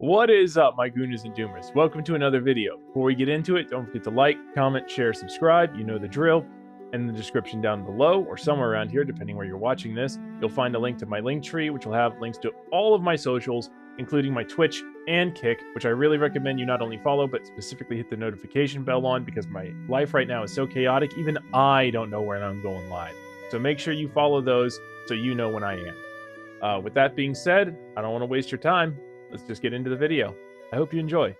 What is up, my Gooners and Doomers? Welcome to another video. Before we get into it, don't forget to like, comment, share, subscribe. You know the drill. And in the description down below, or somewhere around here, depending where you're watching this, you'll find a link to my link tree, which will have links to all of my socials, including my Twitch and Kick, which I really recommend you not only follow, but specifically hit the notification bell on, because my life right now is so chaotic, even I don't know when I'm going live. So make sure you follow those so you know when I am. With that being said, I don't want to waste your time. Let's just get into the video. I hope you enjoy.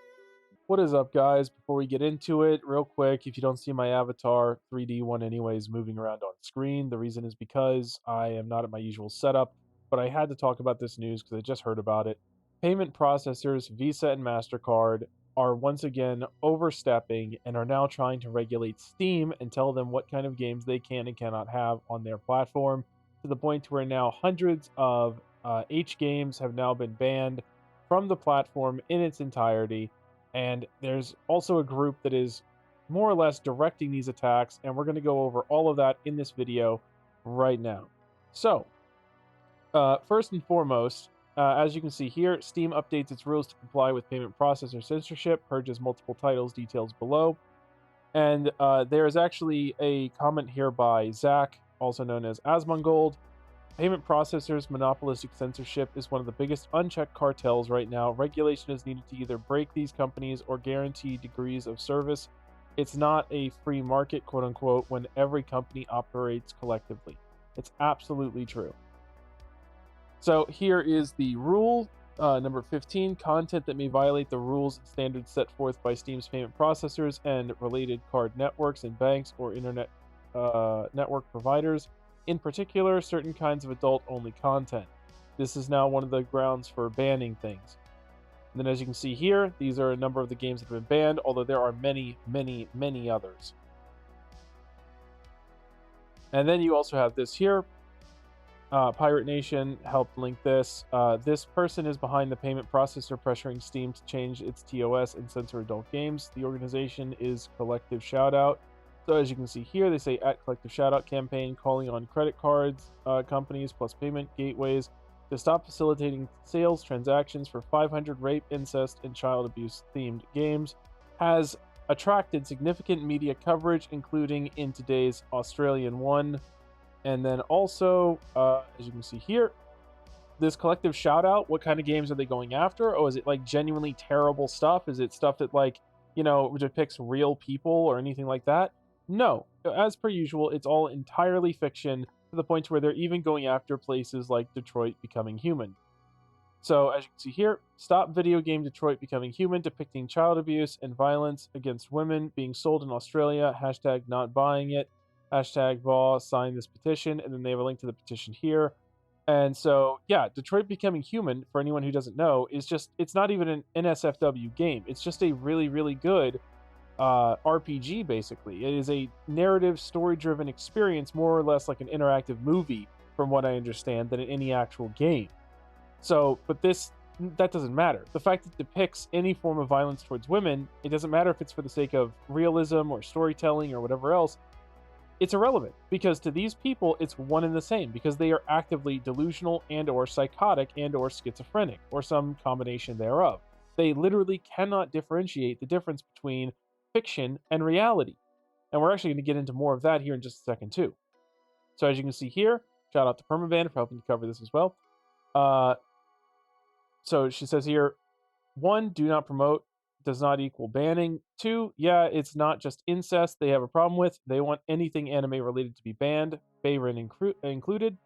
What is up, guys? Before we get into it, real quick, if you don't see my avatar, 3D one anyways, moving around on screen, the reason is because I am not at my usual setup, but I had to talk about this news because I just heard about it. Payment processors, Visa and Mastercard, are once again overstepping and are now trying to regulate Steam and tell them what kind of games they can and cannot have on their platform, to the point where now hundreds of H games have now been banned from the platform in its entirety. And there's also a group that is more or less directing these attacks, and we're going to go over all of that in this video right now. So, first and foremost, as you can see here, Steam updates its rules to comply with payment processor censorship, purges multiple titles, details below. And there is actually a comment here by Zach, also known as Asmongold. Payment processors' monopolistic censorship is one of the biggest unchecked cartels right now. Regulation is needed to either break these companies or guarantee degrees of service. It's not a free market, quote unquote, when every company operates collectively. It's absolutely true. So here is the rule, number 15, content that may violate the rules and standards set forth by Steam's payment processors and related card networks and banks or internet network providers. In particular, certain kinds of adult-only content. This is now one of the grounds for banning things. And then as you can see here, these are a number of the games that have been banned, although there are many, many, many others. And then you also have this here. Pirate Nation helped link this. This person is behind the payment processor pressuring Steam to change its TOS and censor adult games. The organization is Collective Shoutout. So as you can see here, they say at Collective Shoutout campaign calling on credit cards companies plus payment gateways to stop facilitating sales transactions for 500 rape, incest, and child abuse themed games, has attracted significant media coverage, including in today's Australian one. And then also, as you can see here, this Collective Shoutout, what kind of games are they going after? Oh, is it like genuinely terrible stuff? Is it stuff that, like, you know, depicts real people or anything like that? No, as per usual, it's all entirely fiction, to the point where they're even going after places like Detroit Becoming Human. So, as you can see here, stop video game Detroit Becoming Human depicting child abuse and violence against women being sold in Australia, hashtag not buying it, hashtag BAW, sign this petition, and then they have a link to the petition here. And so, yeah, Detroit Becoming Human, for anyone who doesn't know, is just, it's not even an NSFW game. It's just a really, really good RPG, basically. It is a narrative, story-driven experience, more or less like an interactive movie, from what I understand, than any actual game. So, but that doesn't matter. The fact that it depicts any form of violence towards women, it doesn't matter if it's for the sake of realism or storytelling or whatever else, it's irrelevant, because to these people, it's one and the same, because they are actively delusional and or psychotic and or schizophrenic, or some combination thereof. They literally cannot differentiate the difference between fiction and reality. And we're actually going to get into more of that here in just a second too. So as you can see here, shout out to Permaban for helping to cover this as well. So she says here, 1, do not promote does not equal banning. 2, yeah, it's not just incest they have a problem with. They want anything anime related to be banned, Bayron included.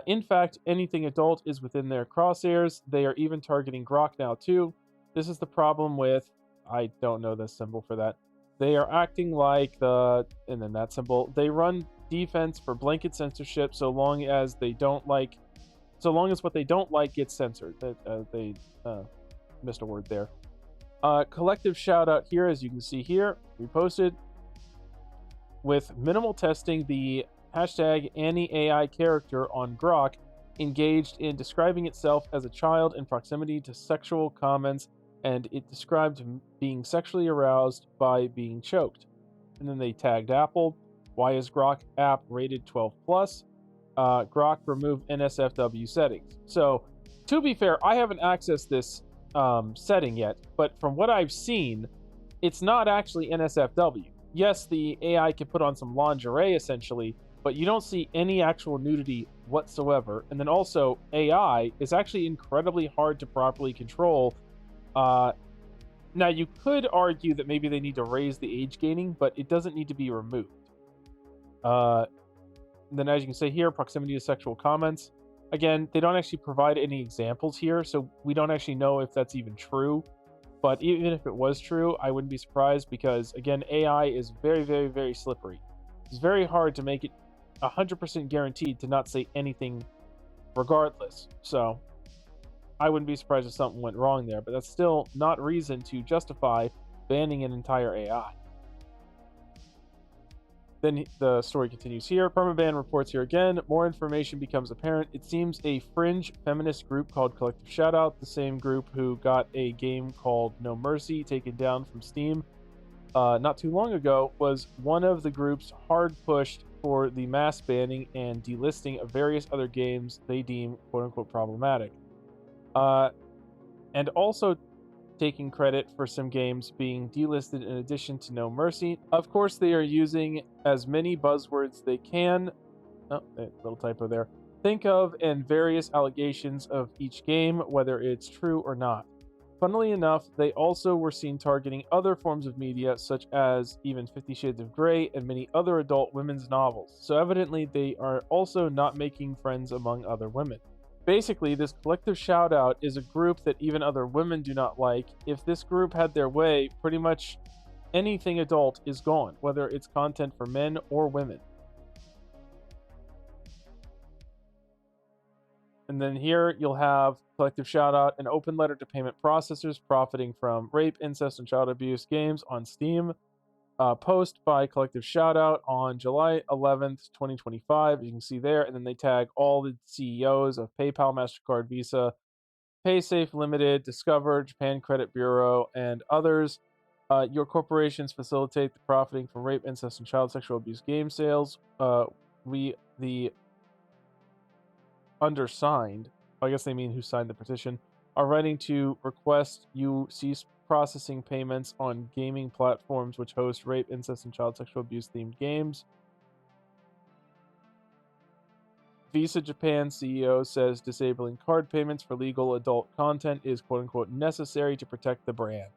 In fact, anything adult is within their crosshairs. They are even targeting Grok now too. This is the problem with, I don't know the symbol for that. They are acting like and then that symbol. They run defense for blanket censorship so long as what they don't like gets censored. They missed a word there. Collective Shoutout here, as you can see here, we posted with minimal testing the hashtag Annie AI character on Grok engaged in describing itself as a child in proximity to sexual comments, and it described being sexually aroused by being choked. And then they tagged Apple. Why is Grok app rated 12+? Grok removed NSFW settings. So, to be fair, I haven't accessed this setting yet, but from what I've seen, it's not actually NSFW. Yes, the AI can put on some lingerie essentially, but you don't see any actual nudity whatsoever. And then also, AI is actually incredibly hard to properly control. Uh, Now, you could argue that maybe they need to raise the age gaining, but it doesn't need to be removed. Uh, then, as you can see here, proximity to sexual comments. Again, they don't actually provide any examples here, so we don't actually know if that's even true. But even if it was true, I wouldn't be surprised because, again, AI is very, very, very slippery. It's very hard to make it 100% guaranteed to not say anything regardless. So I wouldn't be surprised if something went wrong there, but that's still not reason to justify banning an entire AI. Then the story continues here. Permaban reports here again. More information becomes apparent. It seems a fringe feminist group called Collective Shoutout, the same group who got a game called No Mercy taken down from Steam not too long ago, was one of the groups hard pushed for the mass banning and delisting of various other games they deem quote unquote problematic. And also taking credit for some games being delisted in addition to No Mercy. Of course, they are using as many buzzwords they can. Oh, little typo there. Think of and various allegations of each game, whether it's true or not. Funnily enough, they also were seen targeting other forms of media, such as even 50 Shades of Grey and many other adult women's novels. So evidently, they are also not making friends among other women. Basically, this collective shoutout is a group that even other women do not like. If this group had their way, pretty much anything adult is gone, whether it's content for men or women. And then here you'll have collective shoutout, an open letter to payment processors profiting from rape, incest, and child abuse games on Steam. Post by collective shoutout on July 11th, 2025. You can see there, and then they tag all the CEOs of PayPal, MasterCard, Visa, PaySafe Limited, Discover, Japan Credit Bureau, and others. Your corporations facilitate the profiting from rape, incest, and child sexual abuse game sales. We, the undersigned, I guess they mean who signed the petition, are writing to request you cease processing payments on gaming platforms which host rape, incest, and child sexual abuse themed games. Visa Japan CEO says disabling card payments for legal adult content is quote unquote necessary to protect the brand,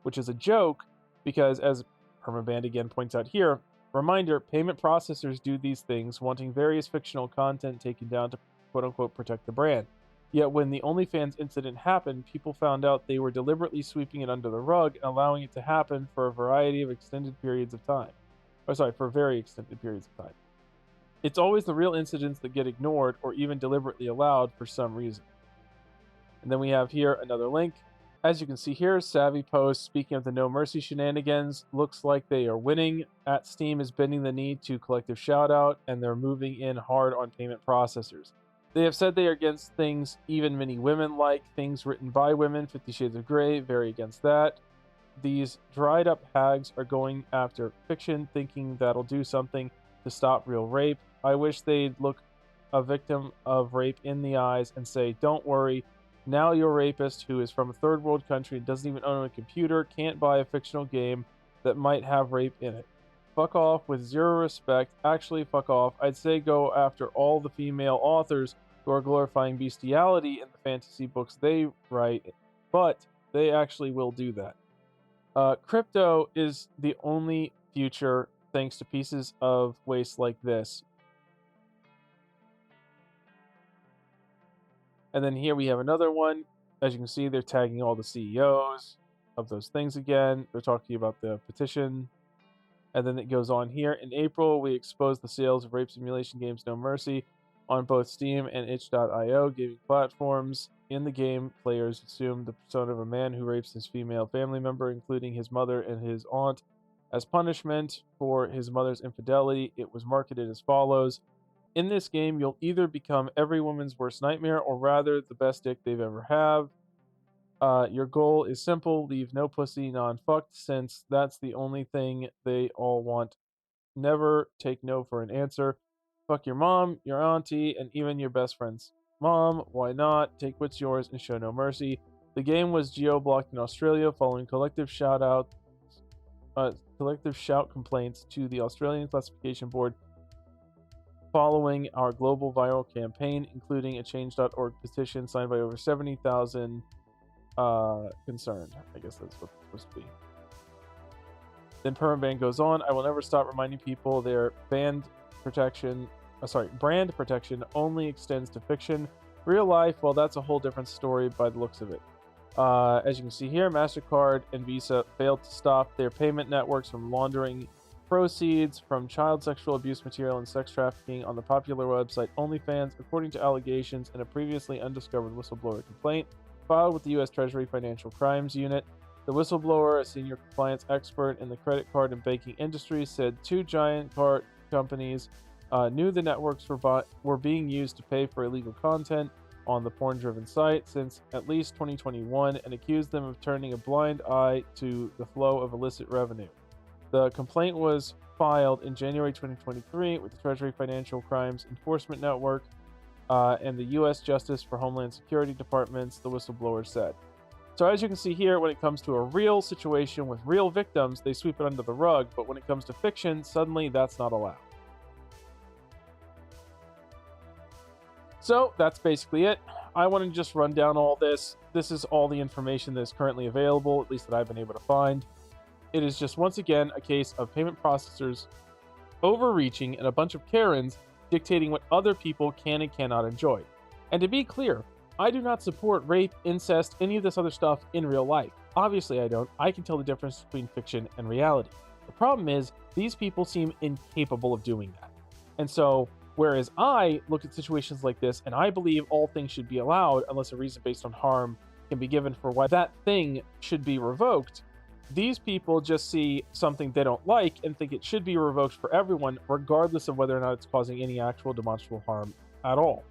which is a joke because, as Permaband again points out here, reminder, payment processors do these things wanting various fictional content taken down to quote unquote protect the brand. Yet when the OnlyFans incident happened, people found out they were deliberately sweeping it under the rug and allowing it to happen for a variety of extended periods of time. For very extended periods of time. It's always the real incidents that get ignored or even deliberately allowed for some reason. And then we have here another link. As you can see here, Savvy Post, speaking of the No Mercy shenanigans, looks like they are winning. At Steam is bending the knee to collective shoutout, and they're moving in hard on payment processors. They have said they are against things even many women like, things written by women, 50 Shades of Grey, very against that. These dried up hags are going after fiction, thinking that'll do something to stop real rape. I wish they'd look a victim of rape in the eyes and say, don't worry, now your rapist who is from a third world country and doesn't even own a computer can't buy a fictional game that might have rape in it. Fuck off with zero respect. Actually, fuck off. I'd say go after all the female authors who are glorifying bestiality in the fantasy books they write, but they actually will do that. Crypto is the only future thanks to pieces of waste like this. And then here we have another one. As you can see, they're tagging all the CEOs of those things again. They're talking about the petition. And then it goes on here. In April, we exposed the sales of rape simulation games No Mercy on both Steam and itch.io gaming platforms. In the game, players assume the persona of a man who rapes his female family member, including his mother and his aunt. As punishment for his mother's infidelity, it was marketed as follows. In this game, you'll either become every woman's worst nightmare or rather the best dick they've ever had. Your goal is simple. Leave no pussy non-fucked since that's the only thing they all want. Never take no for an answer. Fuck your mom, your auntie, and even your best friend's mom. Why not? Take what's yours and show no mercy. The game was geo-blocked in Australia following collective shout complaints to the Australian Classification Board following our global viral campaign, including a change.org petition signed by over 70,000 concerned. I guess that's what it's supposed to be. Then Permaban goes on, I will never stop reminding people their brand protection only extends to fiction. Real life, well, that's a whole different story by the looks of it. As you can see here, MasterCard and Visa failed to stop their payment networks from laundering proceeds from child sexual abuse material and sex trafficking on the popular website OnlyFans, according to allegations in a previously undiscovered whistleblower complaint filed with the U.S. Treasury Financial Crimes Unit. The whistleblower, a senior compliance expert in the credit card and banking industry, said two giant card companies knew the networks were being used to pay for illegal content on the porn-driven site since at least 2021 and accused them of turning a blind eye to the flow of illicit revenue. The complaint was filed in January 2023 with the Treasury Financial Crimes Enforcement Network and the U.S. Justice for Homeland Security Departments, the whistleblower said. So as you can see here, when it comes to a real situation with real victims, they sweep it under the rug, but when it comes to fiction, suddenly that's not allowed. So that's basically it. I want to just run down all this. This is all the information that is currently available, at least that I've been able to find. It is just, once again, a case of payment processors overreaching and a bunch of Karens dictating what other people can and cannot enjoy. And to be clear, I do not support rape, incest, any of this other stuff in real life. Obviously I don't. I can tell the difference between fiction and reality. The problem is, these people seem incapable of doing that. And so, whereas I look at situations like this and I believe all things should be allowed unless a reason based on harm can be given for why that thing should be revoked, these people just see something they don't like and think it should be revoked for everyone, regardless of whether or not it's causing any actual demonstrable harm at all.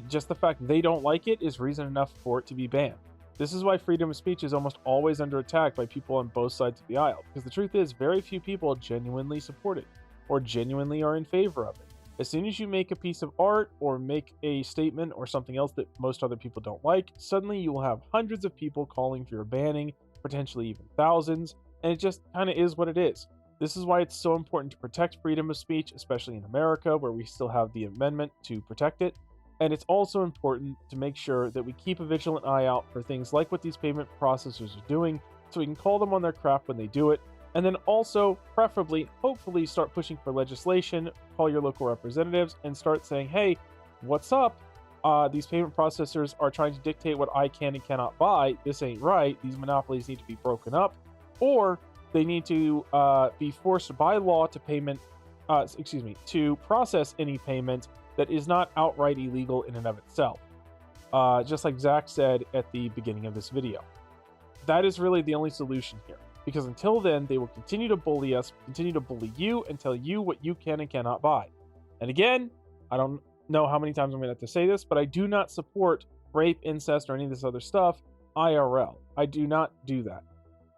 Just the fact they don't like it is reason enough for it to be banned. This is why freedom of speech is almost always under attack by people on both sides of the aisle, because the truth is, very few people genuinely support it or genuinely are in favor of it. As soon as you make a piece of art or make a statement or something else that most other people don't like, suddenly you will have hundreds of people calling for your banning, potentially even thousands, and it just kind of is what it is. This is why it's so important to protect freedom of speech, especially in America, where we still have the amendment to protect it. And it's also important to make sure that we keep a vigilant eye out for things like what these payment processors are doing, so we can call them on their crap when they do it. And then also, preferably, hopefully, start pushing for legislation, call your local representatives, and start saying, hey, what's up? These payment processors are trying to dictate what I can and cannot buy. This ain't right. These monopolies need to be broken up. Or they need to be forced by law to process any payment that is not outright illegal in and of itself. Just like Zach said at the beginning of this video. That is really the only solution here. Because until then, they will continue to bully us, continue to bully you, and tell you what you can and cannot buy. And again, I don't know how many times I'm going to have to say this, but I do not support rape, incest, or any of this other stuff IRL. I do not do that.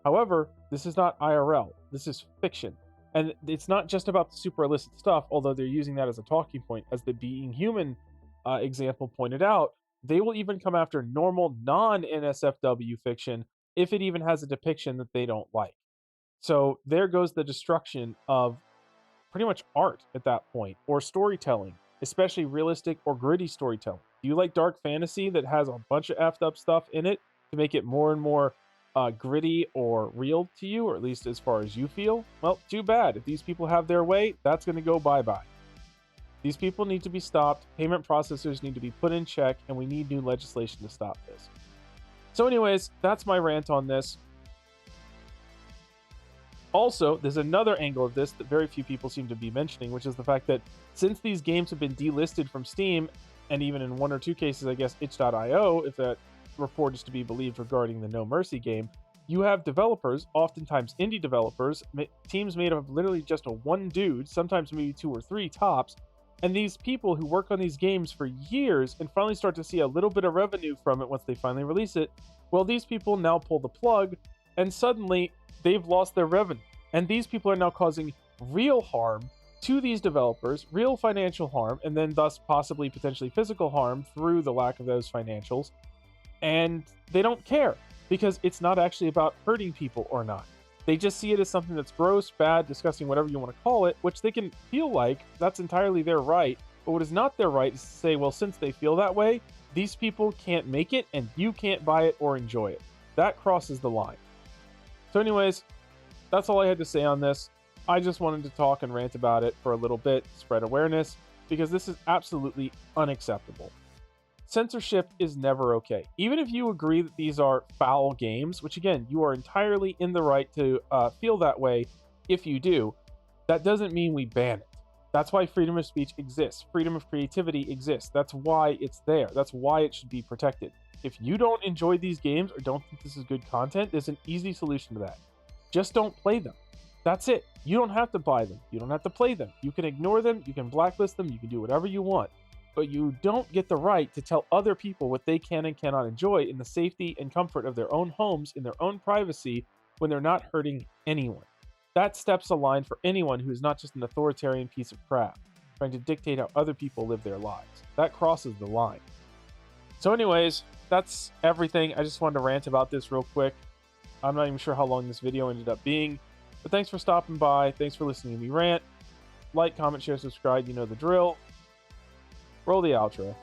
However, this is not IRL. This is fiction. And it's not just about the super illicit stuff, although they're using that as a talking point. As the Being Human example pointed out, they will even come after normal non-NSFW fiction if it even has a depiction that they don't like. So there goes the destruction of pretty much art at that point, or storytelling, especially realistic or gritty storytelling. Do you like dark fantasy that has a bunch of effed up stuff in it to make it more and more gritty or real to you, or at least as far as you feel? Well, too bad. If these people have their way, that's going to go bye-bye. These people need to be stopped, payment processors need to be put in check, and we need new legislation to stop this. So anyways, that's my rant on this. Also, there's another angle of this that very few people seem to be mentioning, which is the fact that since these games have been delisted from Steam, and even in one or two cases, I guess, itch.io, if that report is to be believed regarding the No Mercy game, you have developers, oftentimes indie developers, teams made up of literally just a one dude, sometimes maybe two or three tops, and these people who work on these games for years and finally start to see a little bit of revenue from it once they finally release it, well, these people now pull the plug, and suddenly they've lost their revenue. And these people are now causing real harm to these developers, real financial harm, and then thus possibly potentially physical harm through the lack of those financials. and they don't care because it's not actually about hurting people or not. They just see it as something that's gross, bad, disgusting, whatever you want to call it, which they can feel like that's entirely their right. But what is not their right is to say, well, since they feel that way, these people can't make it and you can't buy it or enjoy it. That crosses the line. So anyways, that's all I had to say on this. I just wanted to talk and rant about it for a little bit, spread awareness, because this is absolutely unacceptable. Censorship is never okay. Even if you agree that these are foul games, which again, you are entirely in the right to feel that way if you do, that doesn't mean we ban it. That's why freedom of speech exists. Freedom of creativity exists. That's why it's there. That's why it should be protected. If you don't enjoy these games or don't think this is good content, there's an easy solution to that. Just don't play them. That's it. You don't have to buy them. You don't have to play them. You can ignore them. You can blacklist them. You can do whatever you want. But you don't get the right to tell other people what they can and cannot enjoy in the safety and comfort of their own homes, in their own privacy, when they're not hurting anyone. That steps a line for anyone who is not just an authoritarian piece of crap, trying to dictate how other people live their lives. That crosses the line. So anyways, that's everything. I just wanted to rant about this real quick. I'm not even sure how long this video ended up being, but thanks for stopping by. Thanks for listening to me rant. Like, comment, share, subscribe. You know the drill. Roll the outro.